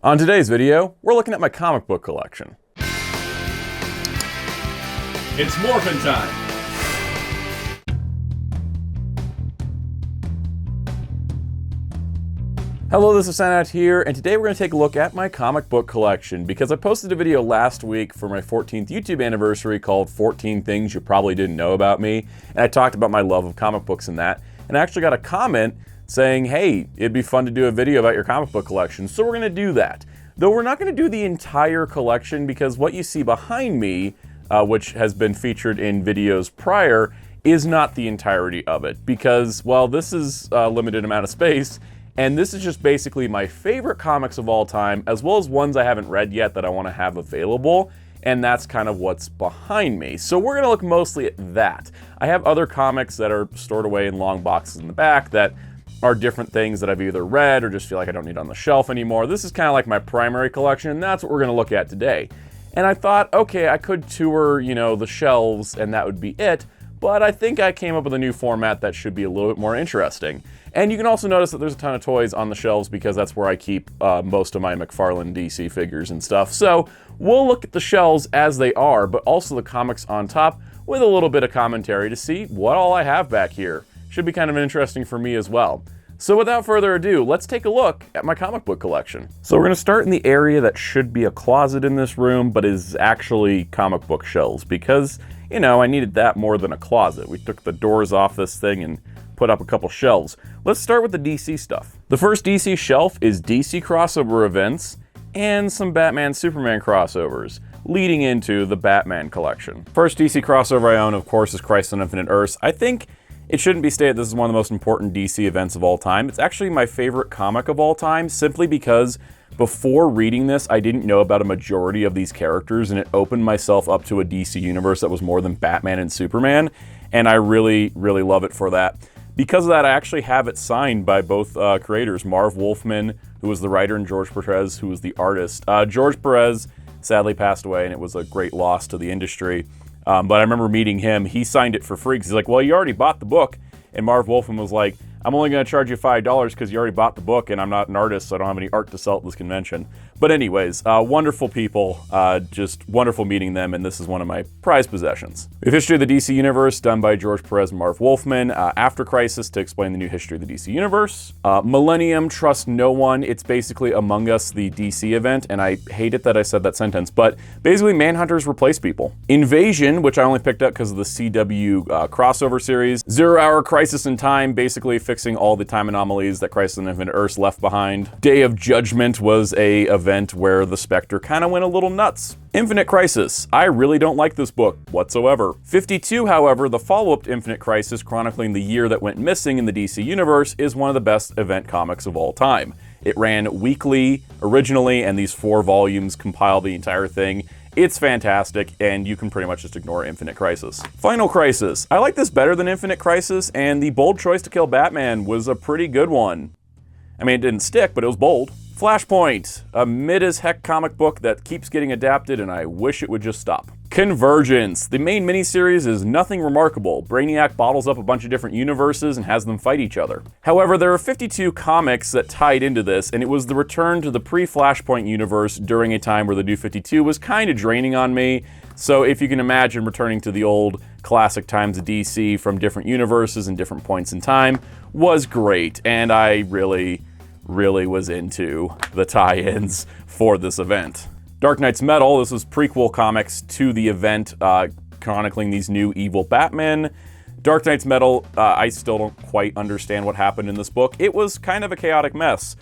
On today's video, we're looking at my comic book collection. It's morphin' time! Hello, this is Soundout here, and today we're going to take a look at my comic book collection because I posted a video last week for my 14th YouTube anniversary called 14 Things You Probably Didn't Know About Me, and I talked about my love of comic books in that, and I actually got a comment saying, hey, it'd be fun to do a video about your comic book collection, so we're going to do that. Though we're not going to do the entire collection because what you see behind me, which has been featured in videos prior, is not the entirety of it because, well, this is a limited amount of space, and this is just basically my favorite comics of all time, as well as ones I haven't read yet that I want to have available, and that's kind of what's behind me. So we're going to look mostly at that. I have other comics that are stored away in long boxes in the back that are different things that I've either read or just feel like I don't need on the shelf anymore. This is kind of like my primary collection, and that's what we're going to look at today. And I thought, okay, I could tour, the shelves, and that would be it, but I think I came up with a new format that should be a little bit more interesting. And you can also notice that there's a ton of toys on the shelves because that's where I keep most of my McFarlane DC figures and stuff. So we'll look at the shelves as they are, but also the comics on top with a little bit of commentary to see what all I have back here. Should be kind of interesting for me as well. So without further ado, let's take a look at my comic book collection. So we're going to start in the area that should be a closet in this room, but is actually comic book shelves because, I needed that more than a closet. We took the doors off this thing and put up a couple shelves. Let's start with the DC stuff. The first DC shelf is DC crossover events and some Batman Superman crossovers, leading into the Batman collection. First DC crossover I own, of course, is Crisis on Infinite Earths. I think it shouldn't be stated this is one of the most important DC events of all time. It's actually my favorite comic of all time, simply because before reading this, I didn't know about a majority of these characters, and it opened myself up to a DC universe that was more than Batman and Superman, and I really, really love it for that. Because of that, I actually have it signed by both creators, Marv Wolfman, who was the writer, and George Perez, who was the artist. George Perez sadly passed away, and it was a great loss to the industry. But I remember meeting him. He signed it for free because he's like, well, you already bought the book. And Marv Wolfman was like, I'm only going to charge you $5 because you already bought the book, and I'm not an artist, so I don't have any art to sell at this convention. But anyways, wonderful people, just wonderful meeting them, and this is one of my prized possessions. We have History of the DC Universe, done by George Perez and Marv Wolfman. After Crisis, to explain the new history of the DC Universe. Millennium, Trust No One. It's basically Among Us, the DC event, and I hate it that I said that sentence, but basically Manhunters replace people. Invasion, which I only picked up because of the CW crossover series. 0 Hour Crisis in Time, basically fixing all the time anomalies that Crisis on Infinite Earths left behind. Day of Judgment was a event where the Spectre kind of went a little nuts. Infinite Crisis. I really don't like this book whatsoever. 52, however, the follow-up to Infinite Crisis, chronicling the year that went missing in the DC Universe, is one of the best event comics of all time. It ran weekly originally, and these 4 volumes compile the entire thing. It's fantastic, and you can pretty much just ignore Infinite Crisis. Final Crisis. I like this better than Infinite Crisis, and the bold choice to kill Batman was a pretty good one. I mean, it didn't stick, but it was bold. Flashpoint, a mid-as-heck comic book that keeps getting adapted, and I wish it would just stop. Convergence. The main miniseries is nothing remarkable. Brainiac bottles up a bunch of different universes and has them fight each other. However, there are 52 comics that tied into this, and it was the return to the pre-Flashpoint universe during a time where the New 52 was kind of draining on me. So if you can imagine returning to the old classic times of DC from different universes and different points in time was great, and I really was into the tie-ins for this event. Dark Knight's Metal, this was prequel comics to the event, chronicling these new evil Batmen. Dark Knight's Metal, I still don't quite understand what happened in this book. It was kind of a chaotic mess.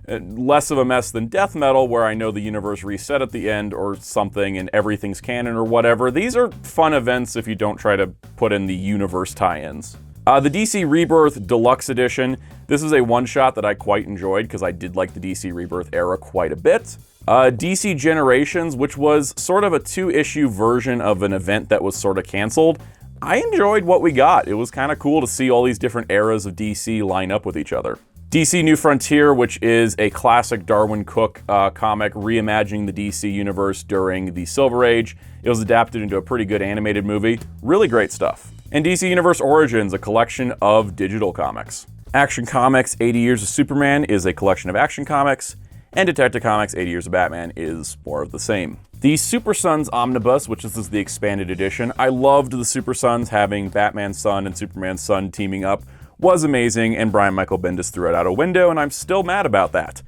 Less of a mess than Death Metal, where I know the universe reset at the end or something and everything's canon or whatever. These are fun events if you don't try to put in the universe tie-ins. The DC Rebirth Deluxe Edition. This is a one-shot that I quite enjoyed because I did like the DC Rebirth era quite a bit. DC Generations, which was sort of a 2-issue version of an event that was sort of canceled. I enjoyed what we got. It was kind of cool to see all these different eras of DC line up with each other. DC New Frontier, which is a classic Darwin Cook comic reimagining the DC universe during the Silver Age. It was adapted into a pretty good animated movie. Really great stuff. And DC Universe Origins, a collection of digital comics. Action Comics 80 Years of Superman is a collection of action comics. and Detective Comics 80 Years of Batman is more of the same. The Super Sons Omnibus, which is the expanded edition, I loved the Super Sons having Batman's son and Superman's son teaming up, was amazing, and Brian Michael Bendis threw it out a window, and I'm still mad about that.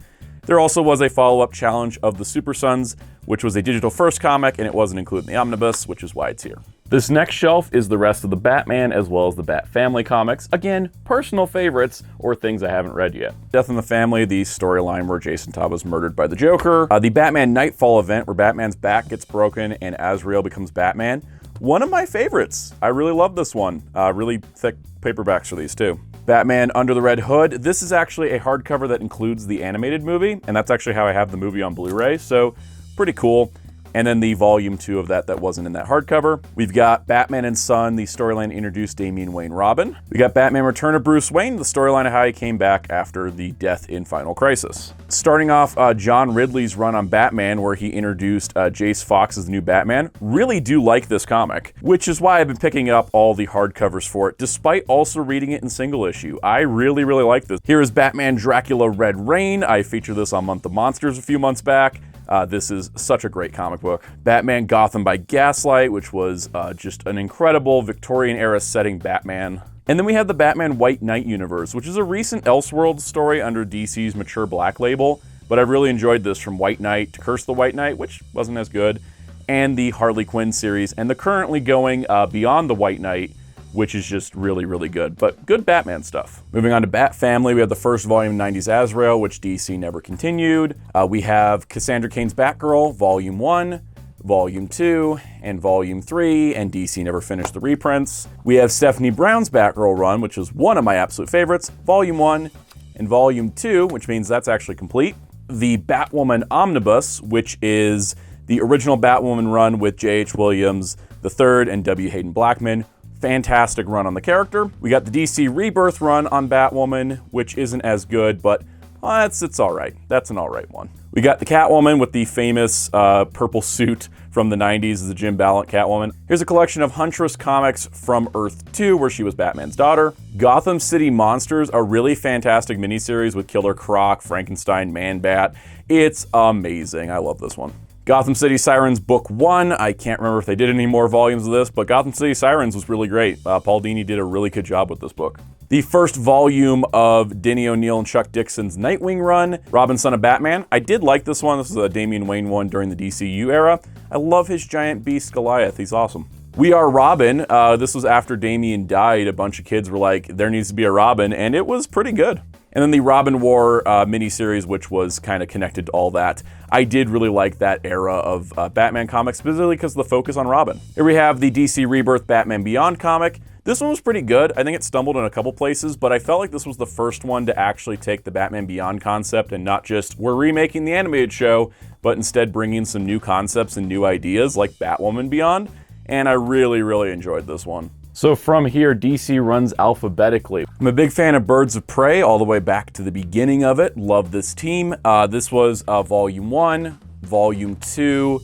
There also was a follow-up challenge of the Super Sons, which was a digital first comic, and it wasn't included in the Omnibus, which is why it's here. This next shelf is the rest of the Batman as well as the Bat Family comics. Again, personal favorites or things I haven't read yet. Death in the Family, the storyline where Jason Todd was murdered by the Joker. The Batman Nightfall event where Batman's back gets broken and Azrael becomes Batman. One of my favorites. I really love this one. Really thick paperbacks for these too. Batman Under the Red Hood. This is actually a hardcover that includes the animated movie, and that's actually how I have the movie on Blu-ray, so pretty cool. And then the volume 2 of that wasn't in that hardcover. We've got Batman and Son, the storyline introduced Damian Wayne Robin. We got Batman Return of Bruce Wayne, the storyline of how he came back after the death in Final Crisis. Starting off John Ridley's run on Batman, where he introduced Jace Fox as the new Batman. Really do like this comic, which is why I've been picking up all the hardcovers for it, despite also reading it in single issue. I really, really like this. Here is Batman Dracula Red Rain. I featured this on Month of Monsters a few months back. This is such a great comic book. Batman Gotham by Gaslight, which was just an incredible Victorian-era setting Batman. And then we have the Batman White Knight universe, which is a recent Elseworlds story under DC's Mature Black label, but I really enjoyed this, from White Knight to Curse the White Knight, which wasn't as good, and the Harley Quinn series, and the currently going Beyond the White Knight, which is just really, really good, but good Batman stuff. Moving on to Bat Family, we have the first volume 90s Azrael, which DC never continued. We have Cassandra Cain's Batgirl, Volume 1, Volume 2, and Volume 3, and DC never finished the reprints. We have Stephanie Brown's Batgirl run, which is one of my absolute favorites, Volume 1 and Volume 2, which means that's actually complete. The Batwoman Omnibus, which is the original Batwoman run with J.H. Williams III and W. Hayden Blackman. Fantastic run on the character. We got the DC Rebirth run on Batwoman, which isn't as good, but it's all right. That's an all right one. We got the Catwoman with the famous purple suit from the 90s, the Jim Ballant Catwoman. Here's a collection of Huntress comics from Earth 2, where she was Batman's daughter. Gotham City Monsters, a really fantastic miniseries with Killer Croc, Frankenstein, Man-Bat. It's amazing. I love this one. Gotham City Sirens Book 1. I can't remember if they did any more volumes of this, but Gotham City Sirens was really great. Paul Dini did a really good job with this book. The first volume of Denny O'Neil and Chuck Dixon's Nightwing run, Robin, Son of Batman. I did like this one. This is a Damian Wayne one during the DCU era. I love his giant beast Goliath. He's awesome. We Are Robin. This was after Damian died. A bunch of kids were like, there needs to be a Robin, and it was pretty good. And then the Robin War miniseries, which was kind of connected to all that. I did really like that era of Batman comics, specifically because of the focus on Robin. Here we have the DC Rebirth Batman Beyond comic. This one was pretty good. I think it stumbled in a couple places, but I felt like this was the first one to actually take the Batman Beyond concept and not just, we're remaking the animated show, but instead bringing some new concepts and new ideas like Batwoman Beyond. And I really, really enjoyed this one. So from here, DC runs alphabetically. I'm a big fan of Birds of Prey all the way back to the beginning of it. Love this team. This was Volume 1, Volume 2,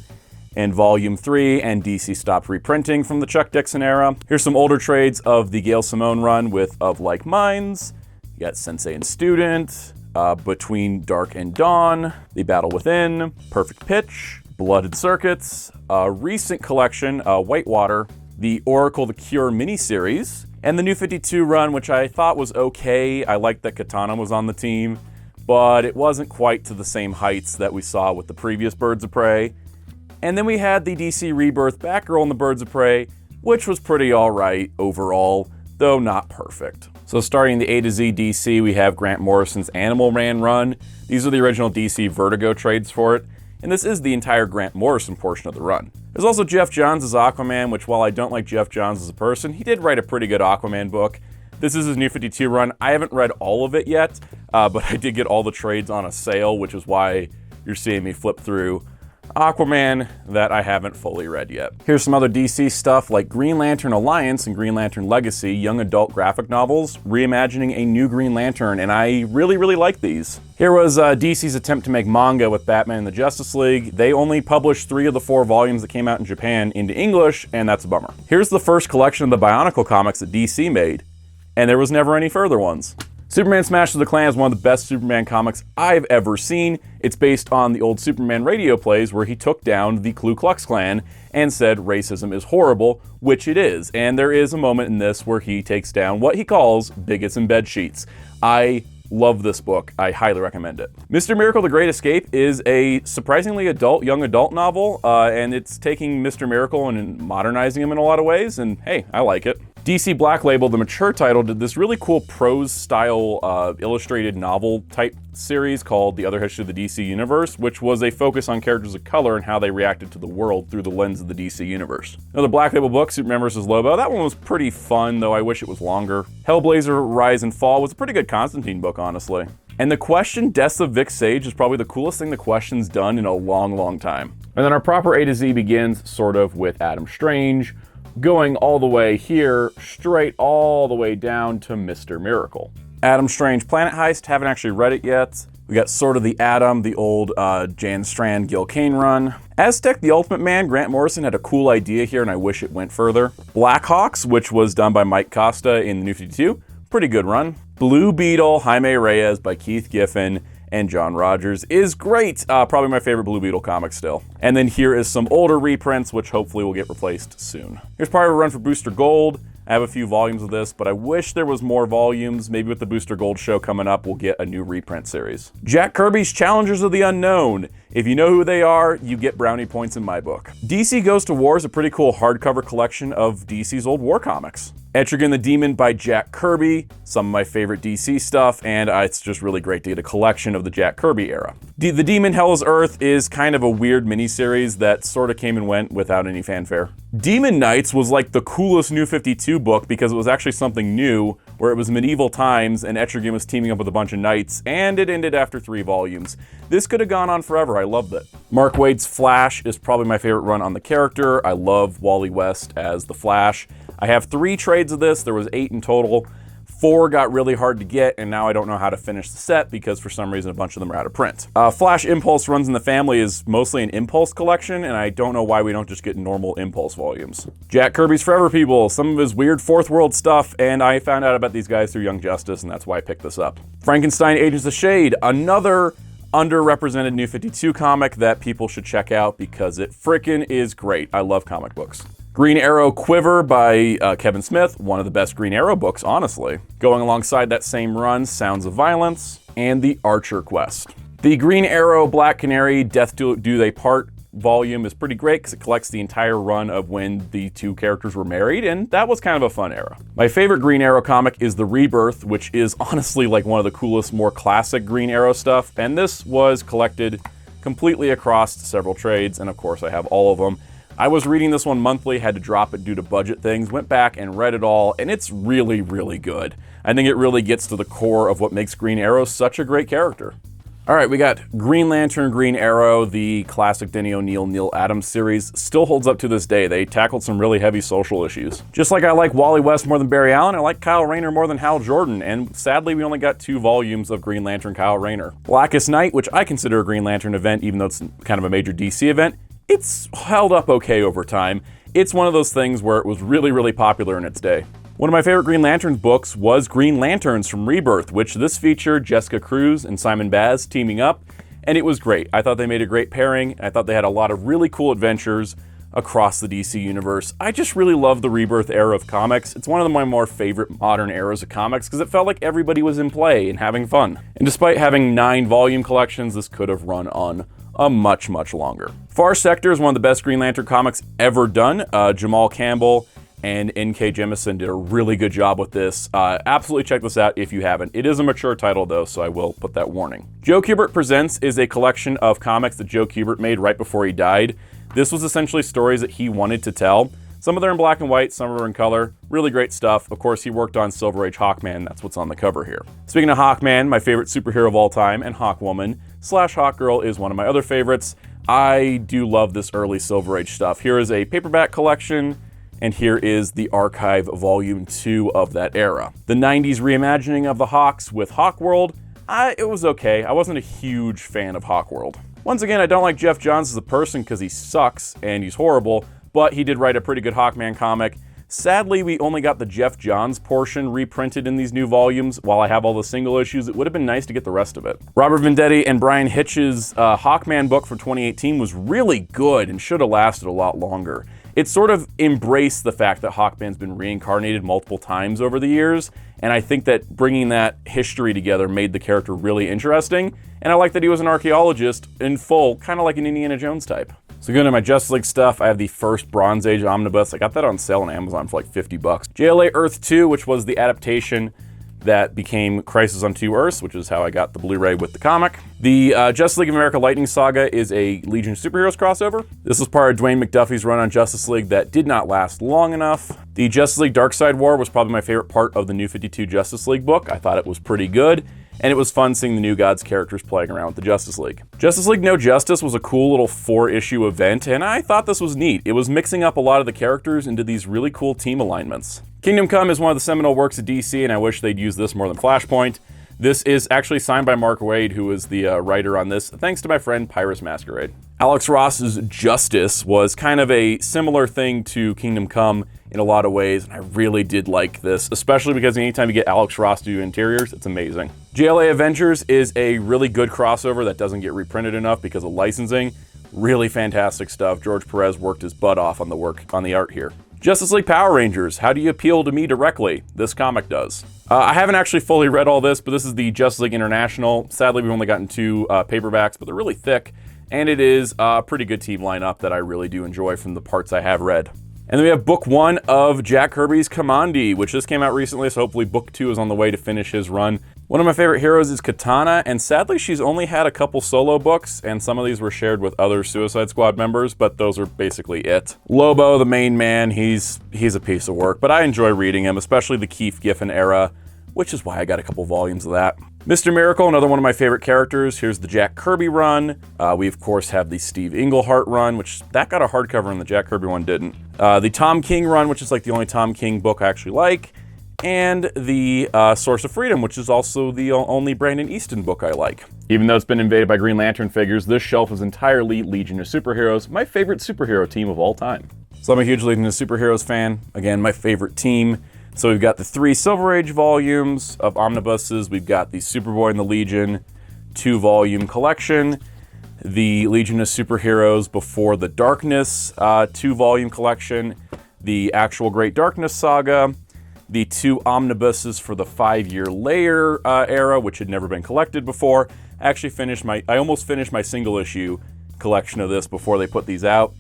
and Volume 3, and DC stopped reprinting from the Chuck Dixon era. Here's some older trades of the Gail Simone run with Of Like Minds. You got Sensei and Student, Between Dark and Dawn, The Battle Within, Perfect Pitch, Blooded Circuits, a recent collection, Whitewater, the Oracle the Cure miniseries, and the New 52 run, which I thought was okay. I liked that Katana was on the team, but it wasn't quite to the same heights that we saw with the previous Birds of Prey. And then we had the DC Rebirth Batgirl and the Birds of Prey, which was pretty alright overall, though not perfect. So starting the A to Z DC, we have Grant Morrison's Animal Man run. These are the original DC Vertigo trades for it, and this is the entire Grant Morrison portion of the run. There's also Jeff Johns as Aquaman, which while I don't like Jeff Johns as a person, he did write a pretty good Aquaman book. This is his New 52 run. I haven't read all of it yet, but I did get all the trades on a sale, which is why you're seeing me flip through Aquaman that I haven't fully read yet. Here's some other DC stuff like Green Lantern Alliance and Green Lantern Legacy, young adult graphic novels, reimagining a new Green Lantern, and I really, really like these. Here was DC's attempt to make manga with Batman and the Justice League. They only published 3 of the 4 volumes that came out in Japan into English, and that's a bummer. Here's the first collection of the Bionicle comics that DC made, and there was never any further ones. Superman Smashes the Klan is one of the best Superman comics I've ever seen. It's based on the old Superman radio plays where he took down the Ku Klux Klan and said racism is horrible, which it is. And there is a moment in this where he takes down what he calls bigots in bed sheets. I love this book. I highly recommend it. Mr. Miracle: The Great Escape is a surprisingly young adult novel, and it's taking Mr. Miracle and modernizing him in a lot of ways, and hey, I like it. DC Black Label, the mature title, did this really cool prose-style illustrated novel type series called The Other History of the DC Universe, which was a focus on characters of color and how they reacted to the world through the lens of the DC Universe. Another Black Label book, Superman vs. Lobo, that one was pretty fun, though I wish it was longer. Hellblazer: Rise and Fall was a pretty good Constantine book, honestly. And The Question, Deaths of Vic Sage is probably the coolest thing The Question's done in a long, long time. And then our proper A to Z begins sort of with Adam Strange, going all the way here, straight all the way down to Mr. Miracle. Adam Strange Planet Heist, haven't actually read it yet. We got Sword of the Atom, the old Jan Strand, Gil Kane run. Aztec, the Ultimate Man, Grant Morrison had a cool idea here and I wish it went further. Blackhawks, which was done by Mike Costa in the New 52, pretty good run. Blue Beetle, Jaime Reyes by Keith Giffen and John Rogers is great. Probably my favorite Blue Beetle comic still. And then here is some older reprints, which hopefully will get replaced soon. Here's part of a run for Booster Gold. I have a few volumes of this, but I wish there was more volumes. Maybe with the Booster Gold show coming up, we'll get a new reprint series. Jack Kirby's Challengers of the Unknown. If you know who they are, you get brownie points in my book. DC Goes to War is a pretty cool hardcover collection of DC's old war comics. Etrigan the Demon by Jack Kirby, some of my favorite DC stuff, and it's just really great to get a collection of the Jack Kirby era. The Demon Hell is Earth is kind of a weird miniseries that sort of came and went without any fanfare. Demon Knights was like the coolest New 52 book because it was actually something new, where it was medieval times and Etrigan was teaming up with a bunch of knights, and it ended after 3 volumes. This could have gone on forever, I loved it. Mark Waid's Flash is probably my favorite run on the character. I love Wally West as the Flash. I have 3 trades of this, there was 8 in total. 4 got really hard to get, and now I don't know how to finish the set because for some reason a bunch of them are out of print. Flash Impulse Runs in the Family is mostly an Impulse collection, and I don't know why we don't just get normal Impulse volumes. Jack Kirby's Forever People, some of his weird fourth world stuff, and I found out about these guys through Young Justice, and that's why I picked this up. Frankenstein Agents of Shade, another underrepresented New 52 comic that people should check out because it frickin' is great. I love comic books. Green Arrow Quiver by Kevin Smith, one of the best Green Arrow books, honestly. Going alongside that same run, Sounds of Violence, and The Archer Quest. The Green Arrow Black Canary Death Do They Part volume is pretty great because it collects the entire run of when the 2 characters were married, and that was kind of a fun era. My favorite Green Arrow comic is The Rebirth, which is honestly like one of the coolest, more classic Green Arrow stuff, and this was collected completely across several trades, and of course I have all of them. I was reading this one monthly, had to drop it due to budget things, went back and read it all, and it's really, really good. I think it really gets to the core of what makes Green Arrow such a great character. All right, we got Green Lantern, Green Arrow, the classic Denny O'Neil, Neil Adams series, still holds up to this day. They tackled some really heavy social issues. Just like I like Wally West more than Barry Allen, I like Kyle Rayner more than Hal Jordan, and sadly we only got 2 volumes of Green Lantern Kyle Rayner. Blackest Night, which I consider a Green Lantern event, even though it's kind of a major DC event, it's held up okay over time. It's one of those things where it was really, really popular in its day. One of my favorite Green Lanterns books was Green Lanterns from Rebirth, which this featured Jessica Cruz and Simon Baz teaming up, and it was great. I thought they made a great pairing. I thought they had a lot of really cool adventures across the DC universe. I just really love the Rebirth era of comics. It's one of my more favorite modern eras of comics because it felt like everybody was in play and having fun. And despite having 9 volume collections, this could have run on a much, much longer. Far Sector is one of the best Green Lantern comics ever done. Jamal Campbell and N.K. Jemisin did a really good job with this. Absolutely check this out if you haven't. It is a mature title though, so I will put that warning. Joe Kubert Presents is a collection of comics that Joe Kubert made right before he died. This was essentially stories that he wanted to tell. Some of them are in black and white, some are in color. Really great stuff. Of course, he worked on Silver Age Hawkman. That's what's on the cover here. Speaking of Hawkman, my favorite superhero of all time, and Hawkwoman / Hawkgirl is one of my other favorites. I do love this early Silver Age stuff. Here is a paperback collection, and here is the Archive Volume 2 of that era. The 90s reimagining of the Hawks with Hawkworld, it was okay. I wasn't a huge fan of Hawkworld. Once again, I don't like Jeff Johns as a person because he sucks and he's horrible, but he did write a pretty good Hawkman comic. Sadly, we only got the Jeff Johns portion reprinted in these new volumes. While I have all the single issues, it would have been nice to get the rest of it. Robert Venditti and Brian Hitch's Hawkman book from 2018 was really good and should have lasted a lot longer. It sort of embraced the fact that Hawkman's been reincarnated multiple times over the years, and I think that bringing that history together made the character really interesting, and I like that he was an archaeologist in full, kind of like an Indiana Jones type. So going to my Justice League stuff, I have the first Bronze Age Omnibus. I got that on sale on Amazon for like 50 bucks. JLA Earth 2, which was the adaptation that became Crisis on Two Earths, which is how I got the Blu-ray with the comic. The Justice League of America Lightning Saga is a Legion of Superheroes crossover. This was part of Dwayne McDuffie's run on Justice League that did not last long enough. The Justice League Darkseid War was probably my favorite part of the New 52 Justice League book. I thought it was pretty good, and it was fun seeing the New Gods characters playing around with the Justice League. Justice League No Justice was a cool little 4-issue event, and I thought this was neat. It was mixing up a lot of the characters into these really cool team alignments. Kingdom Come is one of the seminal works of DC, and I wish they'd use this more than Flashpoint. This is actually signed by Mark Waid, who is the writer on this, thanks to my friend Pyrus Masquerade. Alex Ross's Justice was kind of a similar thing to Kingdom Come in a lot of ways, and I really did like this, especially because anytime you get Alex Ross to do interiors, it's amazing. JLA Avengers is a really good crossover that doesn't get reprinted enough because of licensing. Really fantastic stuff. George Perez worked his butt off on the art here. Justice League Power Rangers, how do you appeal to me directly? This comic does. I haven't actually fully read all this, but this is the Justice League International. Sadly, we've only gotten 2 paperbacks, but they're really thick, and it is a pretty good team lineup that I really do enjoy from the parts I have read. And then we have book 1 of Jack Kirby's Kamandi, which just came out recently, so hopefully book 2 is on the way to finish his run. One of my favorite heroes is Katana, and sadly she's only had a couple solo books, and some of these were shared with other Suicide Squad members, but those are basically it. Lobo, the main man, he's a piece of work, but I enjoy reading him, especially the Keith Giffen era, which is why I got a couple volumes of that. Mr. Miracle, another one of my favorite characters. Here's the Jack Kirby run. We, of course, have the Steve Englehart run, which that got a hardcover and the Jack Kirby one didn't. The Tom King run, which is like the only Tom King book I actually like. And the Source of Freedom, which is also the only Brandon Easton book I like. Even though it's been invaded by Green Lantern figures, this shelf is entirely Legion of Superheroes, my favorite superhero team of all time. So I'm a huge Legion of Superheroes fan. Again, my favorite team. So we've got the 3 Silver Age volumes of omnibuses. We've got the Superboy and the Legion 2-volume collection. The Legion of Superheroes Before the Darkness 2-volume collection. The actual Great Darkness saga. The 2 omnibuses for the 5-year layer era, which had never been collected before. I almost finished my single issue collection of this before they put these out.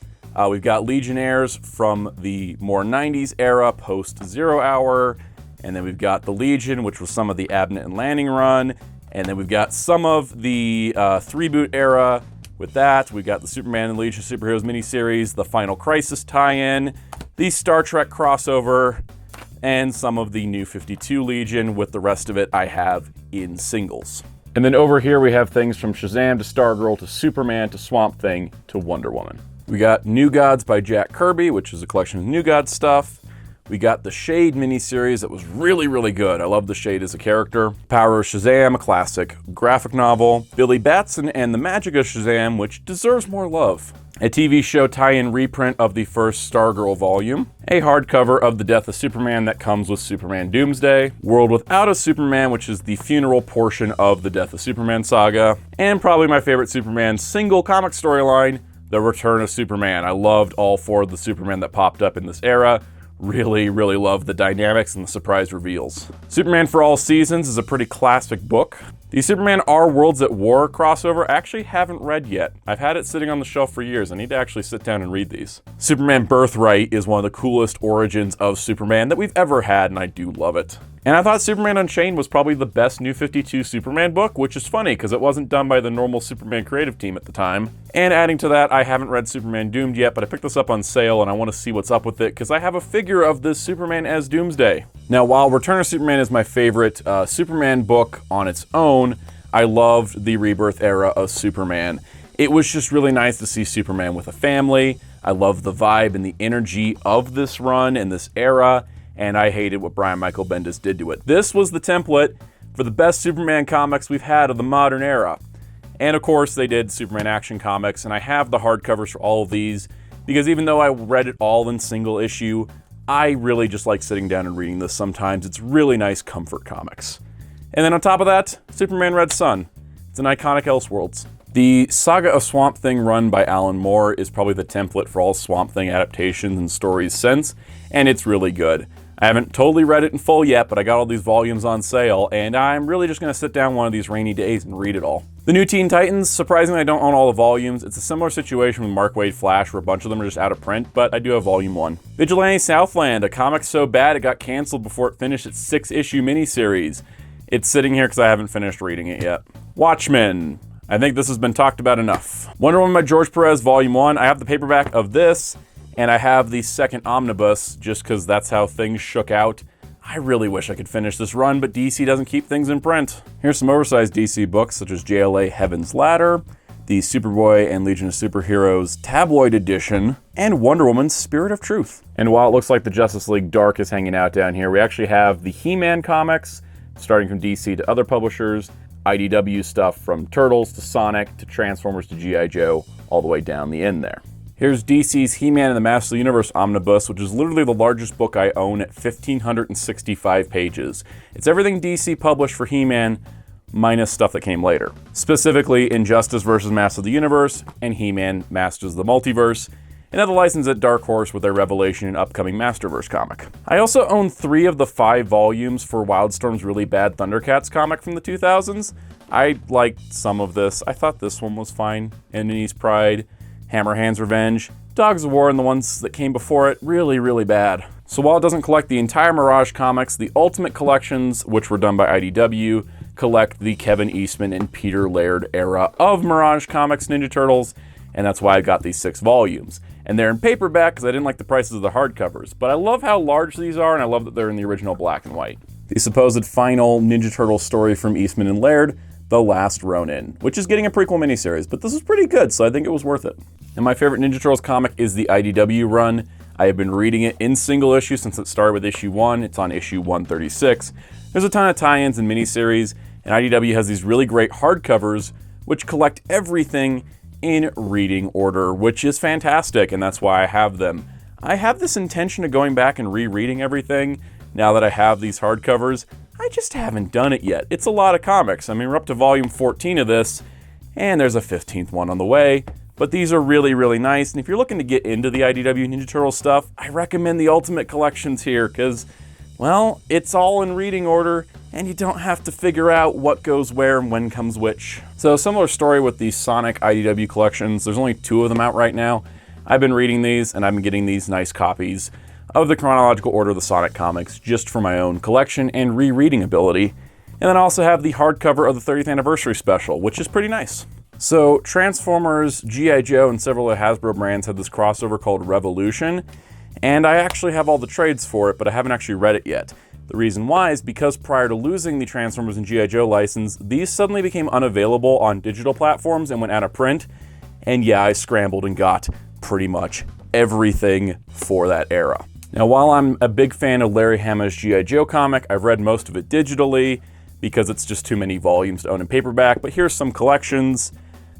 We've got Legionnaires from the more 90s era, post Zero Hour. And then we've got the Legion, which was some of the Abnett and Lanning run. And then we've got some of the 3-boot era with that. We've got the Superman and Legion of Superheroes miniseries, the Final Crisis tie-in, the Star Trek crossover, and some of the New 52 Legion. With the rest of it I have in singles. And then over here we have things from Shazam to Stargirl to Superman to Swamp Thing to Wonder Woman. We got New Gods by Jack Kirby, which is a collection of New Gods stuff. We got the Shade miniseries that was really, really good. I love the Shade as a character. Power of Shazam, a classic graphic novel. Billy Batson and the Magic of Shazam, which deserves more love. A TV show tie-in reprint of the first Stargirl volume. A hardcover of The Death of Superman that comes with Superman Doomsday. World Without a Superman, which is the funeral portion of the Death of Superman saga. And probably my favorite Superman single comic storyline, The Return of Superman. I loved all 4 of the Superman that popped up in this era. Really, really loved the dynamics and the surprise reveals. Superman for All Seasons is a pretty classic book. The Superman Our Worlds at War crossover I actually haven't read yet. I've had it sitting on the shelf for years. I need to actually sit down and read these. Superman Birthright is one of the coolest origins of Superman that we've ever had, and I do love it. And I thought Superman Unchained was probably the best New 52 Superman book, which is funny because it wasn't done by the normal Superman creative team at the time. And adding to that, I haven't read Superman Doomed yet, but I picked this up on sale and I want to see what's up with it because I have a figure of this Superman as Doomsday. Now, while Return of Superman is my favorite Superman book on its own, I loved the Rebirth era of Superman. It was just really nice to see Superman with a family. I love the vibe and the energy of this run and this era, and I hated what Brian Michael Bendis did to it. This was the template for the best Superman comics we've had of the modern era. And of course, they did Superman Action Comics, and I have the hardcovers for all of these, because even though I read it all in single issue, I really just like sitting down and reading this sometimes. It's really nice comfort comics. And then on top of that, Superman Red Sun. It's an iconic Elseworlds. The Saga of Swamp Thing run by Alan Moore is probably the template for all Swamp Thing adaptations and stories since, and it's really good. I haven't totally read it in full yet, but I got all these volumes on sale, and I'm really just going to sit down one of these rainy days and read it all. The New Teen Titans, surprisingly I don't own all the volumes. It's a similar situation with Mark Waid Flash, where a bunch of them are just out of print, but I do have volume 1. Vigilante Southland, a comic so bad it got canceled before it finished its 6-issue miniseries. It's sitting here because I haven't finished reading it yet. Watchmen. I think this has been talked about enough. Wonder Woman by George Perez, Volume 1. I have the paperback of this, and I have the second Omnibus, just because that's how things shook out. I really wish I could finish this run, but DC doesn't keep things in print. Here's some oversized DC books, such as JLA Heaven's Ladder, the Superboy and Legion of Superheroes Tabloid Edition, and Wonder Woman's Spirit of Truth. And while it looks like the Justice League Dark is hanging out down here, we actually have the He-Man comics, starting from DC to other publishers, IDW stuff from Turtles to Sonic to Transformers to GI Joe, all the way down the end there. Here's DC's He-Man and the Masters of the Universe Omnibus, which is literally the largest book I own at 1,565 pages. It's everything DC published for He-Man, minus stuff that came later. Specifically, Injustice vs. Masters of the Universe, and He-Man Masters of the Multiverse, and have the license at Dark Horse with their Revelation and upcoming Masterverse comic. I also own 3 of the 5 volumes for Wildstorm's really bad Thundercats comic from the 2000s. I liked some of this. I thought this one was fine. Enemy's Pride, Hammerhand's Revenge, Dogs of War, and the ones that came before it, really, really bad. So while it doesn't collect the entire Mirage comics, the Ultimate Collections, which were done by IDW, collect the Kevin Eastman and Peter Laird era of Mirage Comics Ninja Turtles, and that's why I got these 6 volumes. And they're in paperback because I didn't like the prices of the hardcovers, but I love how large these are, and I love that they're in the original black and white. The supposed final Ninja Turtle story from Eastman and Laird, The Last Ronin, which is getting a prequel miniseries, but this is pretty good, so I think it was worth it. And my favorite Ninja Turtles comic is the IDW run. I have been reading it in single issue since it started with issue 1. It's on issue 136. There's a ton of tie-ins and miniseries, and IDW has these really great hardcovers which collect everything in reading order, which is fantastic, and that's why I have them. I have this intention of going back and rereading everything now that I have these hardcovers. I just haven't done it yet. It's a lot of comics. I mean, we're up to volume 14 of this, and there's a 15th one on the way, but these are really, really nice, and if you're looking to get into the IDW Ninja Turtle stuff, I recommend the Ultimate Collections here, because, well, it's all in reading order, and you don't have to figure out what goes where and when comes which. So similar story with the Sonic IDW collections. There's only 2 of them out right now. I've been reading these, and I've been getting these nice copies of the chronological order of the Sonic comics just for my own collection and rereading ability. And then I also have the hardcover of the 30th anniversary special, which is pretty nice. So Transformers, GI Joe, and several of the Hasbro brands have this crossover called Revolution, and I actually have all the trades for it, but I haven't actually read it yet. The reason why is because prior to losing the Transformers and GI Joe license, these suddenly became unavailable on digital platforms and went out of print. And yeah, I scrambled and got pretty much everything for that era. Now, while I'm a big fan of Larry Hama's GI Joe comic, I've read most of it digitally because it's just too many volumes to own in paperback. But here's some collections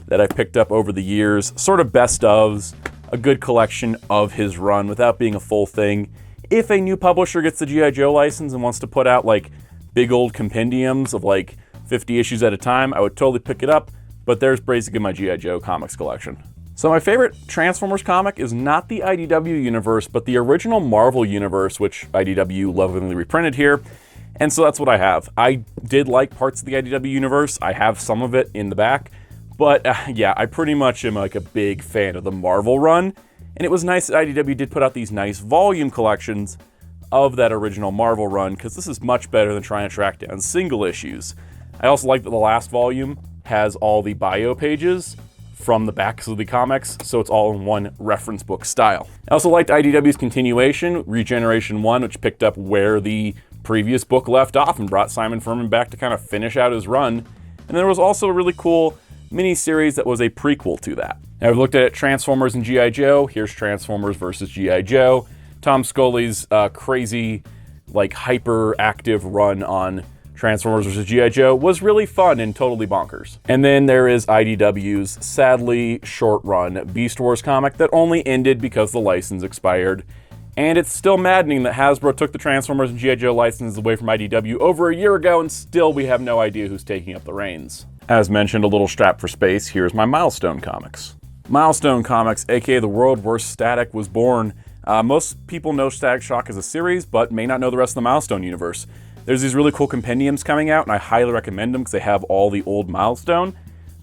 that I've picked up over the years, sort of best ofs, a good collection of his run without being a full thing. If a new publisher gets the GI Joe license and wants to put out like big old compendiums of like 50 issues at a time, I would totally pick it up, but there's basically my GI Joe comics collection. So my favorite Transformers comic is not the IDW universe, but the original Marvel universe, which IDW lovingly reprinted here. And so that's what I have. I did like parts of the IDW universe. I have some of it in the back, but yeah, I pretty much am like a big fan of the Marvel run. And it was nice that IDW did put out these nice volume collections of that original Marvel run, because this is much better than trying to track down single issues. I also like that the last volume has all the bio pages from the backs of the comics, so it's all in one reference book style. I also liked IDW's continuation, Regeneration 1, which picked up where the previous book left off and brought Simon Furman back to kind of finish out his run. And there was also a really cool miniseries that was a prequel to that. Now, I've looked at Transformers and GI Joe. Here's Transformers versus GI Joe. Tom Scully's crazy, like hyper-active run on Transformers vs. GI Joe was really fun and totally bonkers. And then there is IDW's sadly short-run Beast Wars comic that only ended because the license expired. And it's still maddening that Hasbro took the Transformers and GI Joe licenses away from IDW over a year ago, and still we have no idea who's taking up the reins. As mentioned, a little strap for space, here's my Milestone Comics. Milestone Comics, aka the world where Static was born. Most people know Static Shock as a series, but may not know the rest of the Milestone universe. There's these really cool compendiums coming out, and I highly recommend them because they have all the old Milestone.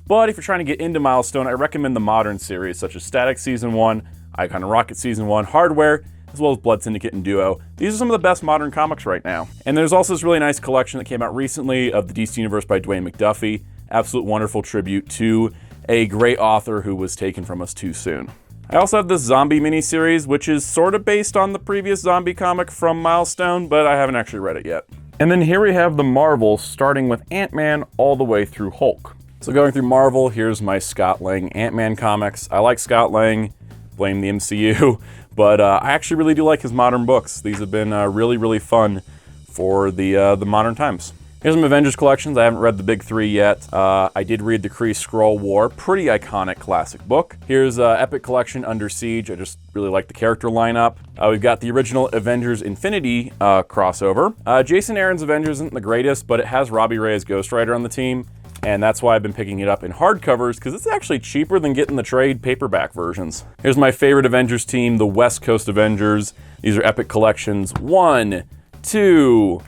But if you're trying to get into Milestone, I recommend the modern series, such as Static Season 1, Icon and Rocket Season 1, Hardware, as well as Blood Syndicate and Duo. These are some of the best modern comics right now. And there's also this really nice collection that came out recently of the DC Universe by Dwayne McDuffie. Absolute wonderful tribute to a great author who was taken from us too soon. I also have this zombie miniseries, which is sort of based on the previous zombie comic from Milestone, but I haven't actually read it yet. And then here we have the Marvel, starting with Ant-Man all the way through Hulk. So going through Marvel, here's my Scott Lang Ant-Man comics. I like Scott Lang, blame the MCU. But I actually really do like his modern books. These have been really, really fun for the modern times. Here's some Avengers collections. I haven't read the big three yet. I did read the Kree-Skrull War, pretty iconic classic book. Here's Epic Collection Under Siege. I just really like the character lineup. We've got the original Avengers Infinity crossover. Jason Aaron's Avengers isn't the greatest, but it has Robbie Reyes Ghost Rider on the team. And that's why I've been picking it up in hardcovers, because it's actually cheaper than getting the trade paperback versions. Here's my favorite Avengers team, the West Coast Avengers. These are Epic Collections 1, 2,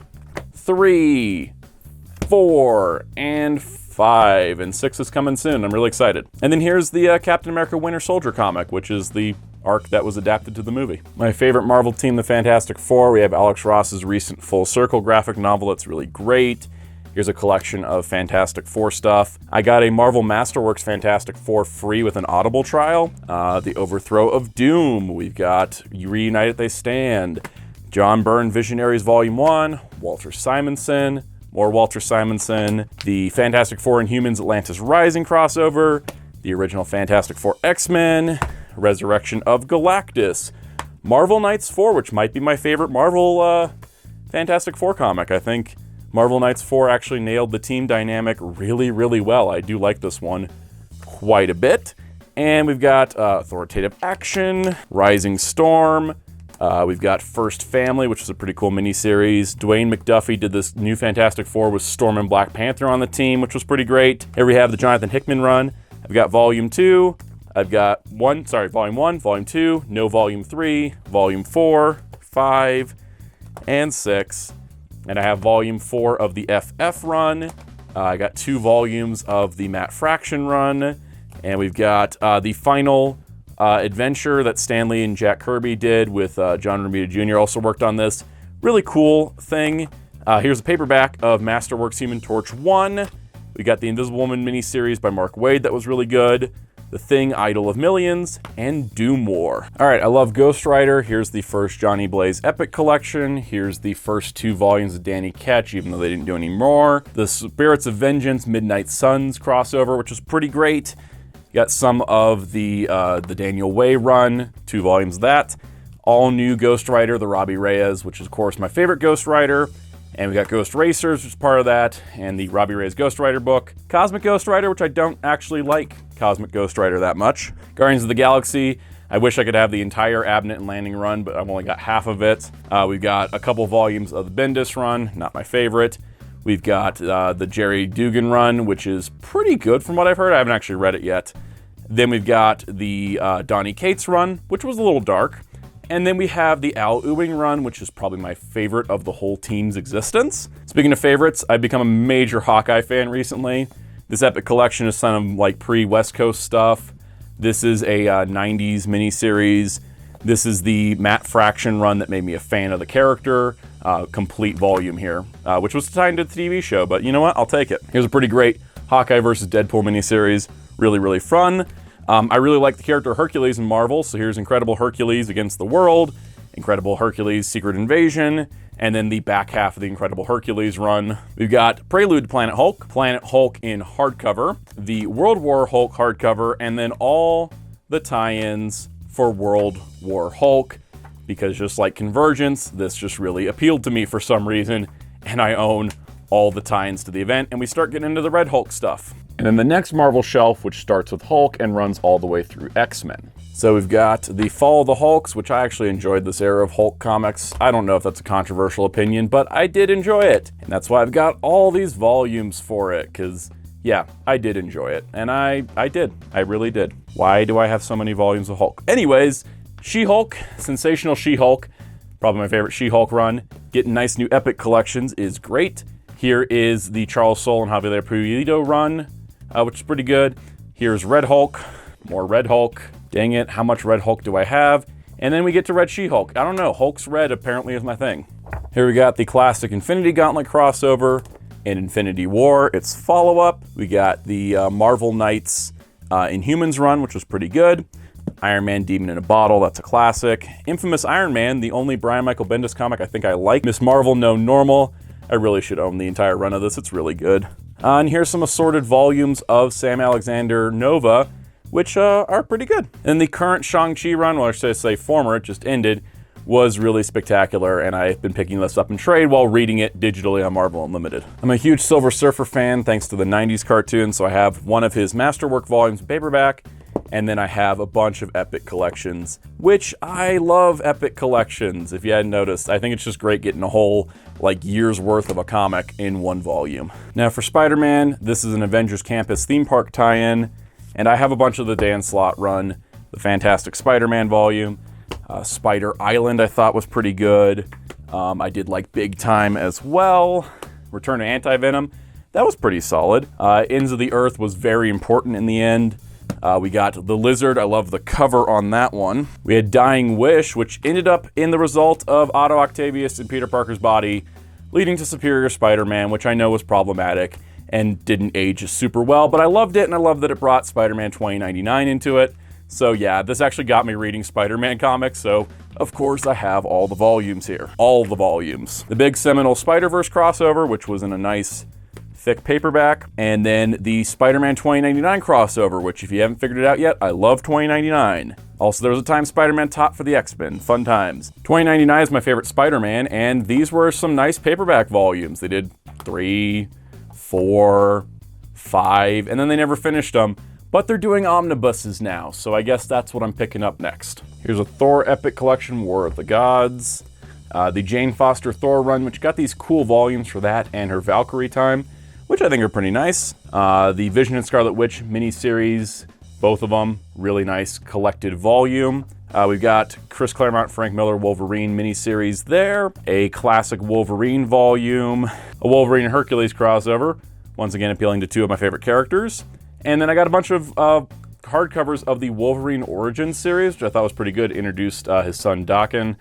3, 4, and 5. And 6 is coming soon. I'm really excited. And then here's the Captain America Winter Soldier comic, which is the arc that was adapted to the movie. My favorite Marvel team, the Fantastic Four. We have Alex Ross's recent Full Circle graphic novel that's really great. Here's a collection of Fantastic Four stuff. I got a Marvel Masterworks Fantastic Four free with an Audible trial. The Overthrow of Doom. We've got Reunited They Stand. John Byrne Visionaries Volume 1. Walter Simonson. More Walter Simonson. The Fantastic Four and Humans Atlantis Rising crossover. The original Fantastic Four X-Men. Resurrection of Galactus. Marvel Knights 4, which might be my favorite Marvel Fantastic Four comic. I think Marvel Knights 4 actually nailed the team dynamic really, really well. I do like this one quite a bit. And we've got Authoritative Action, Rising Storm. We've got First Family, which is a pretty cool miniseries. Dwayne McDuffie did this new Fantastic Four with Storm and Black Panther on the team, which was pretty great. Here we have the Jonathan Hickman run. I've got Volume 2. I've got Volume 1, Volume 2, no Volume 3, Volume 4, 5, and 6. And I have Volume 4 of the FF run. I got 2 volumes of the Matt Fraction run. And we've got the final adventure that Stan Lee and Jack Kirby did with John Romita Jr. also worked on this. Really cool thing. Here's a paperback of Masterworks Human Torch 1. We got the Invisible Woman miniseries by Mark Waid that was really good. The Thing, Idol of Millions, and Doom War. All right, I love Ghost Rider. Here's the first Johnny Blaze Epic Collection. Here's the first 2 volumes of Danny Ketch, even though they didn't do any more. The Spirits of Vengeance Midnight Suns crossover, which was pretty great. Got some of the Daniel Way run, 2 volumes of that. All new Ghost Rider, the Robbie Reyes, which is, of course, my favorite Ghost Rider. And we got Ghost Racers, which is part of that, and the Robbie Reyes Ghost Rider book. Cosmic Ghost Rider, which I don't actually like Cosmic Ghost Rider that much. Guardians of the Galaxy, I wish I could have the entire Abnett and Landing run, but I've only got half of it. We've got a couple volumes of the Bendis run, not my favorite. We've got the Jerry Dugan run, which is pretty good from what I've heard. I haven't actually read it yet. Then we've got the Donny Cates run, which was a little dark. And then we have the Al Ewing run, which is probably my favorite of the whole team's existence. Speaking of favorites, I've become a major Hawkeye fan recently. This Epic Collection is some like pre-West Coast stuff. This is a 90s miniseries. This is the Matt Fraction run that made me a fan of the character. Complete volume here, which was tied into the TV show, but you know what? I'll take it. Here's a pretty great Hawkeye versus Deadpool miniseries. Really, really fun. I really like the character Hercules in Marvel, so here's Incredible Hercules Against the World, Incredible Hercules Secret Invasion, and then the back half of the Incredible Hercules run. We've got Prelude to Planet Hulk in hardcover, the World War Hulk hardcover, and then all the tie-ins for World War Hulk, because just like Convergence, this just really appealed to me for some reason, and I own all the tie-ins to the event, and we start getting into the Red Hulk stuff. And then the next Marvel shelf, which starts with Hulk and runs all the way through X-Men. So we've got the Fall of the Hulks, which I actually enjoyed this era of Hulk comics. I don't know if that's a controversial opinion, but I did enjoy it. And that's why I've got all these volumes for it, because yeah, I did enjoy it. And I did. I really did. Why do I have so many volumes of Hulk? Anyways, She-Hulk, Sensational She-Hulk, probably my favorite She-Hulk run. Getting nice new Epic collections is great. Here is the Charles Soule and Javier Pulido run, which is pretty good. Here's Red Hulk, more Red Hulk. Dang it, how much Red Hulk do I have? And then we get to Red She-Hulk. I don't know, Hulk's red apparently is my thing. Here we got the classic Infinity Gauntlet crossover and Infinity War, its follow-up. We got the Marvel Knights Inhumans run, which was pretty good. Iron Man Demon in a Bottle, that's a classic. Infamous Iron Man, the only Brian Michael Bendis comic I think I like. Miss Marvel No Normal, I really should own the entire run of this, it's really good. And here's some assorted volumes of Sam Alexander Nova, which are pretty good. And the current Shang-Chi run, well I should say former, it just ended, was really spectacular, and I've been picking this up in trade while reading it digitally on Marvel Unlimited. I'm a huge Silver Surfer fan thanks to the 90s cartoon, so I have one of his Masterwork volumes in paperback, and then I have a bunch of Epic collections, which I love Epic collections, if you hadn't noticed. I think it's just great getting a whole year's worth of a comic in one volume. Now for Spider-Man, this is an Avengers Campus theme park tie-in, and I have a bunch of the Dan Slott run, the Fantastic Spider-Man volume. Spider Island I thought was pretty good. I did like Big Time as well. Return to Anti-Venom, that was pretty solid. Ends of the Earth was very important in the end. We got The Lizard, I love the cover on that one. We had Dying Wish, which ended up in the result of Otto Octavius in Peter Parker's body, leading to Superior Spider-Man, which I know was problematic and didn't age super well, but I loved it, and I love that it brought Spider-Man 2099 into it. So yeah, this actually got me reading Spider-Man comics, so of course I have all the volumes here. All the volumes. The big seminal Spider-Verse crossover, which was in a nice thick paperback, and then the Spider-Man 2099 crossover, which if you haven't figured it out yet, I love 2099. Also, there was a time Spider-Man taught for the X-Men. Fun times. 2099 is my favorite Spider-Man, and these were some nice paperback volumes. They did 3, 4, 5, and then they never finished them. But they're doing omnibuses now, so I guess that's what I'm picking up next. Here's a Thor Epic Collection, War of the Gods. The Jane Foster Thor run, which got these cool volumes for that and her Valkyrie time, which I think are pretty nice. The Vision and Scarlet Witch miniseries, both of them, really nice collected volume. We've got Chris Claremont, Frank Miller, Wolverine miniseries there. A classic Wolverine volume. A Wolverine and Hercules crossover, once again appealing to two of my favorite characters. And then I got a bunch of hardcovers of the Wolverine Origins series, which I thought was pretty good. Introduced his son Daken.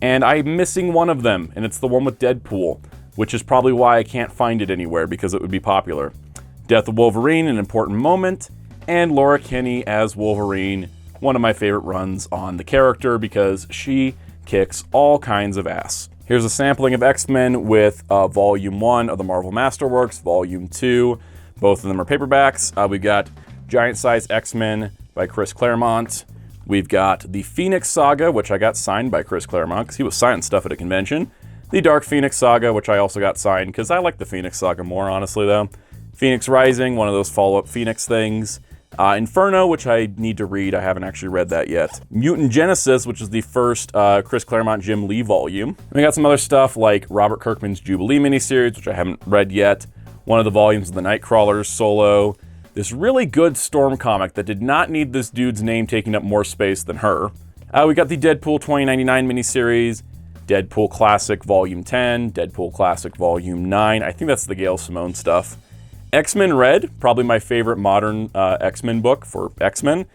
And I'm missing one of them, and it's the one with Deadpool, which is probably why I can't find it anywhere, because it would be popular. Death of Wolverine, An Important Moment, and Laura Kinney as Wolverine, one of my favorite runs on the character because she kicks all kinds of ass. Here's a sampling of X-Men with Volume 1 of the Marvel Masterworks, Volume 2. Both of them are paperbacks. We've got Giant Size X-Men by Chris Claremont. We've got the Phoenix Saga, which I got signed by Chris Claremont because he was signing stuff at a convention. The Dark Phoenix Saga, which I also got signed because I like the Phoenix Saga more, honestly, though. Phoenix Rising, one of those follow-up Phoenix things. Inferno, which I need to read. I haven't actually read that yet. Mutant Genesis, which is the first Chris Claremont Jim Lee volume. And we got some other stuff like Robert Kirkman's Jubilee miniseries, which I haven't read yet. One of the volumes of the Nightcrawlers solo. This really good Storm comic that did not need this dude's name taking up more space than her. We got the Deadpool 2099 miniseries, Deadpool Classic Volume 10, Deadpool Classic Volume 9. I think that's the Gail Simone stuff. X-Men Red, probably my favorite modern X-Men book for X-Men.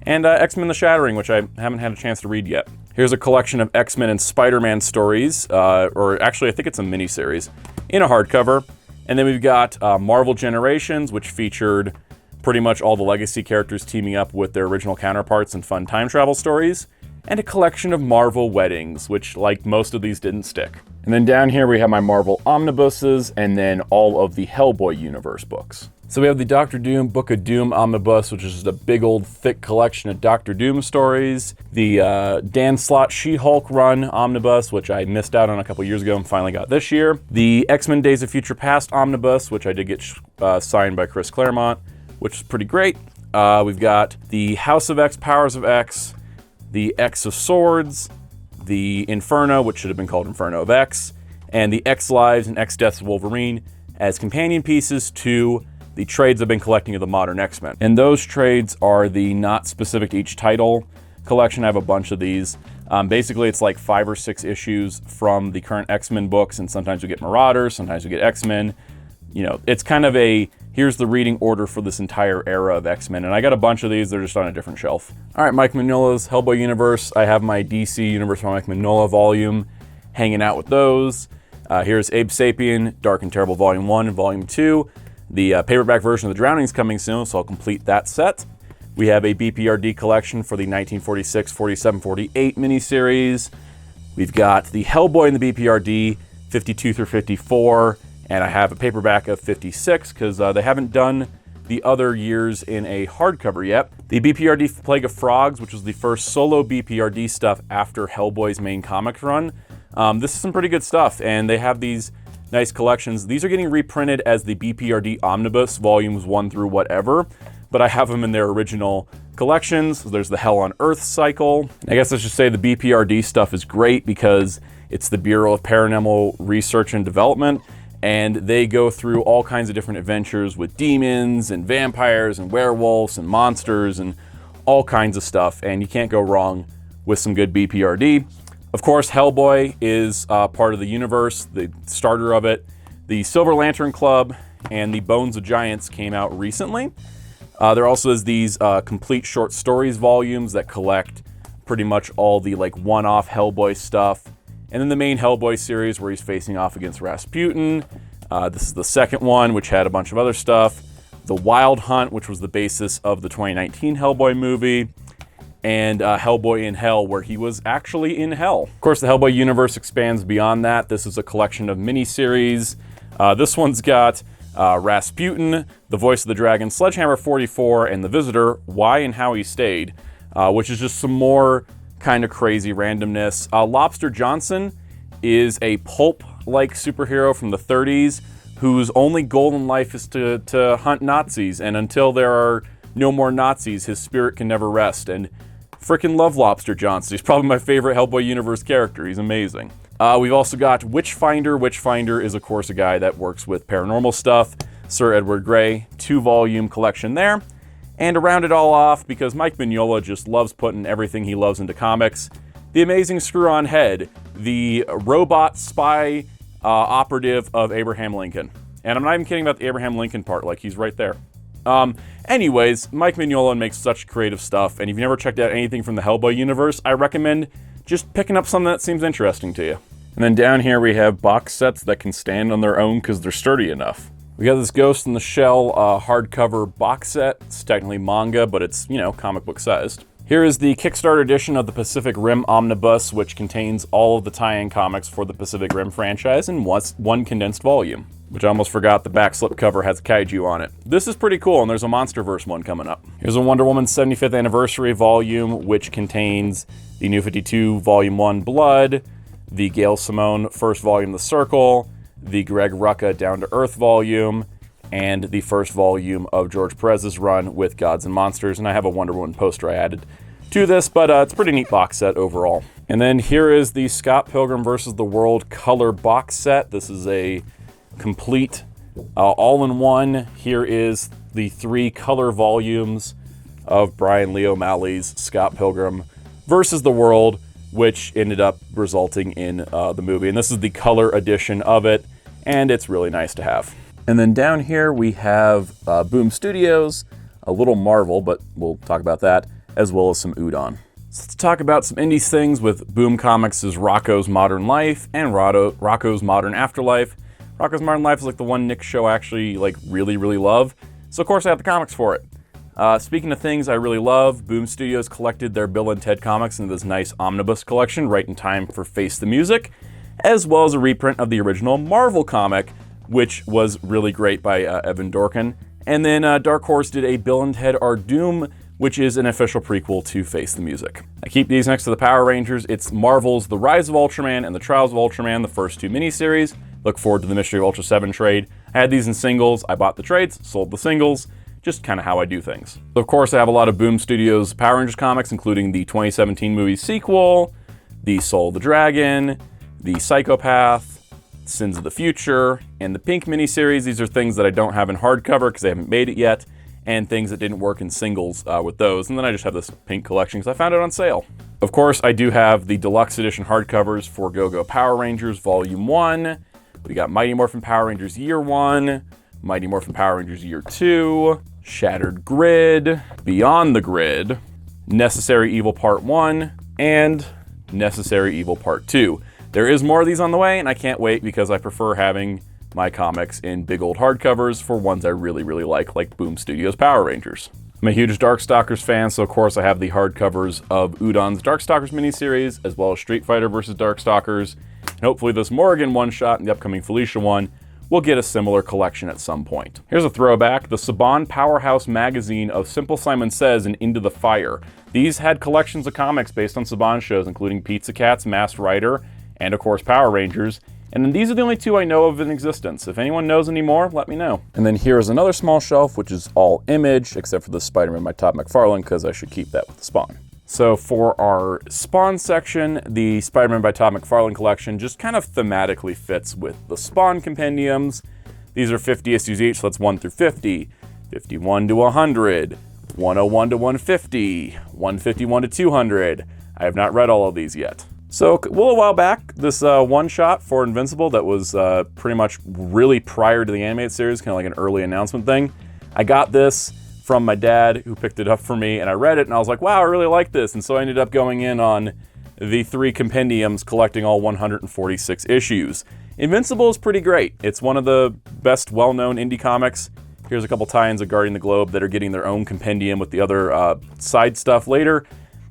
And X-Men The Shattering, which I haven't had a chance to read yet. Here's a collection of X-Men and Spider-Man stories, or actually I think it's a miniseries, in a hardcover. And then we've got Marvel Generations, which featured pretty much all the legacy characters teaming up with their original counterparts in fun time travel stories. And a collection of Marvel Weddings, which, like most of these, didn't stick. And then down here we have my Marvel Omnibuses, and then all of the Hellboy universe books. So we have the Doctor Doom Book of Doom Omnibus, which is just a big old thick collection of Doctor Doom stories. The Dan Slott She-Hulk run Omnibus, which I missed out on a couple years ago and finally got this year. The X-Men Days of Future Past Omnibus, which I did get signed by Chris Claremont, which is pretty great. We've got the House of X, Powers of X, the X of Swords, the Inferno, which should have been called Inferno of X, and the X Lives and X Deaths of Wolverine as companion pieces to the trades I've been collecting of the modern X-Men. And those trades are the not specific to each title collection. I have a bunch of these. Basically, it's like 5 or 6 issues from the current X-Men books, and sometimes we get Marauders, sometimes we get X-Men. You know, it's kind of a, here's the reading order for this entire era of X-Men, and I got a bunch of these, they're just on a different shelf. All right, Mike Mignola's Hellboy Universe. I have my DC Universe by Mike Mignola volume, hanging out with those. Here's Abe Sapien, Dark and Terrible Volume 1 and Volume 2. The paperback version of The Drowning's coming soon, so I'll complete that set. We have a BPRD collection for the 1946, 47, 48 miniseries. We've got the Hellboy in the BPRD, 52 through 54, and I have a paperback of 56 because they haven't done the other years in a hardcover yet. The BPRD Plague of Frogs, which was the first solo BPRD stuff after Hellboy's main comics run. This is some pretty good stuff, and they have these nice collections. These are getting reprinted as the BPRD Omnibus, volumes 1 through whatever, but I have them in their original collections. There's the Hell on Earth cycle. I guess I should say the BPRD stuff is great because it's the Bureau of Paranormal Research and Development, and they go through all kinds of different adventures with demons and vampires and werewolves and monsters and all kinds of stuff, and you can't go wrong with some good BPRD. Of course, Hellboy is part of the universe, the starter of it. The Silver Lantern Club and the Bones of Giants came out recently. There also is these complete short stories volumes that collect pretty much all the like one-off Hellboy stuff. And then the main Hellboy series where he's facing off against Rasputin. This is the second one, which had a bunch of other stuff. The Wild Hunt, which was the basis of the 2019 Hellboy movie. And Hellboy in Hell, where he was actually in hell. Of course, the Hellboy universe expands beyond that. This is a collection of miniseries. This one's got Rasputin, The Voice of the Dragon, Sledgehammer 44, and The Visitor, Why and How He Stayed, which is just some more kind of crazy randomness. Lobster Johnson is a pulp-like superhero from the 30s whose only goal in life is to hunt Nazis, and until there are no more Nazis, his spirit can never rest. And frickin' love Lobster Johnson. He's probably my favorite Hellboy universe character. He's amazing. We've also got Witchfinder. Witchfinder is, of course, a guy that works with paranormal stuff. Sir Edward Grey, 2-volume collection there. And to round it all off, because Mike Mignola just loves putting everything he loves into comics, the Amazing Screw-On Head, the robot spy operative of Abraham Lincoln. And I'm not even kidding about the Abraham Lincoln part, like he's right there. Anyways, Mike Mignola makes such creative stuff, and if you've never checked out anything from the Hellboy universe, I recommend just picking up something that seems interesting to you. And then down here we have box sets that can stand on their own because they're sturdy enough. We got this Ghost in the Shell hardcover box set. It's technically manga, but it's, you know, comic book sized. Here is the Kickstarter edition of the Pacific Rim Omnibus, which contains all of the tie-in comics for the Pacific Rim franchise in one condensed volume. Which I almost forgot the back slipcover has a kaiju on it. This is pretty cool, and there's a MonsterVerse one coming up. Here's a Wonder Woman 75th Anniversary volume, which contains the New 52 Volume 1 Blood, the Gail Simone first volume The Circle, the Greg Rucka Down to Earth volume, and the first volume of George Perez's run with Gods and Monsters, and I have a Wonder Woman poster I added to this, but it's a pretty neat box set overall. And then here is the Scott Pilgrim vs. the World color box set. This is a complete all-in-one. Here is the 3 color volumes of Brian Lee O'Malley's Scott Pilgrim versus the World, which ended up resulting in the movie. And this is the color edition of it, and it's really nice to have. And then down here we have Boom Studios, a little Marvel, but we'll talk about that, as well as some Udon. So let's talk about some indies things with Boom Comics' Rocko's Modern Life and Rocko's Modern Afterlife. Rocko's Modern Life is like the one Nick show I actually really love, so of course I have the comics for it. Speaking of things I really love, Boom Studios collected their Bill and Ted comics into this nice omnibus collection right in time for Face the Music, as well as a reprint of the original Marvel comic, which was really great by Evan Dorkin. And then Dark Horse did a Bill and Ted Are Doom, which is an official prequel to Face the Music. I keep these next to the Power Rangers. It's Marvel's The Rise of Ultraman and The Trials of Ultraman, the first 2 miniseries. Look forward to the Mystery of Ultra 7 trade. I had these in singles. I bought the trades, sold the singles. just kind of how I do things. Of course, I have a lot of Boom Studios Power Rangers comics, including the 2017 movie sequel, the Soul of the Dragon, the Psychopath, Sins of the Future, and the Pink miniseries. These are things that I don't have in hardcover because I haven't made it yet, and things that didn't work in singles with those. And then I just have this Pink collection because I found it on sale. Of course, I do have the deluxe edition hardcovers for Go-Go Power Rangers Volume 1. We got Mighty Morphin Power Rangers Year 1, Mighty Morphin Power Rangers Year 2, Shattered Grid, Beyond the Grid, Necessary Evil Part 1, and Necessary Evil Part 2. There is more of these on the way, and I can't wait because I prefer having my comics in big old hardcovers for ones I really, really like Boom Studios Power Rangers. I'm a huge Darkstalkers fan, so of course I have the hardcovers of Udon's Darkstalkers miniseries, as well as Street Fighter vs. Darkstalkers, and hopefully this Morrigan one-shot and the upcoming Felicia one will get a similar collection at some point. Here's a throwback, the Saban Powerhouse magazine of Simple Simon Says and Into the Fire. These had collections of comics based on Saban shows, including Pizza Cats, Masked Rider, and of course Power Rangers. And then these are the only two I know of in existence. If anyone knows any more, let me know. And then here's another small shelf, which is all Image, except for the Spider-Man by Todd McFarlane, because I should keep that with the Spawn. So for our Spawn section, the Spider-Man by Todd McFarlane collection just kind of thematically fits with the Spawn compendiums. These are 50 issues each, so that's 1 through 50, 51 to 100, 101 to 150, 151 to 200. I have not read all of these yet. So a little while back, this one-shot for Invincible that was pretty much really prior to the animated series, kind of like an early announcement thing. I got this from my dad, who picked it up for me, and I read it, and I was like, wow, I really like this. And so I ended up going in on the 3 compendiums, collecting all 146 issues. Invincible is pretty great. It's one of the best well-known indie comics. Here's a couple tie-ins of Guardian the Globe that are getting their own compendium with the other side stuff later.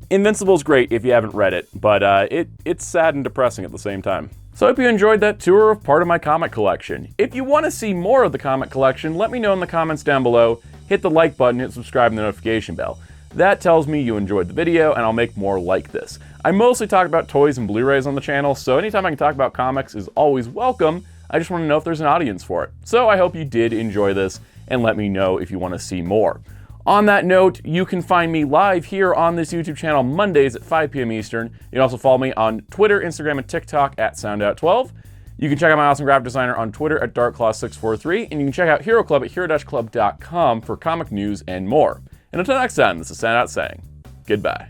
Invincible's great if you haven't read it, but it's sad and depressing at the same time. So I hope you enjoyed that tour of part of my comic collection. If you want to see more of the comic collection, let me know in the comments down below. Hit the like button, hit subscribe, and the notification bell. That tells me you enjoyed the video, and I'll make more like this. I mostly talk about toys and Blu-rays on the channel, so anytime I can talk about comics is always welcome. I just want to know if there's an audience for it. So I hope you did enjoy this, and let me know if you want to see more. On that note, you can find me live here on this YouTube channel Mondays at 5 p.m. Eastern. You can also follow me on Twitter, Instagram, and TikTok at Soundout12. You can check out my awesome graphic designer on Twitter at DarkClaw643, and you can check out Hero Club at hero-club.com for comic news and more. And until next time, this is Soundout saying goodbye.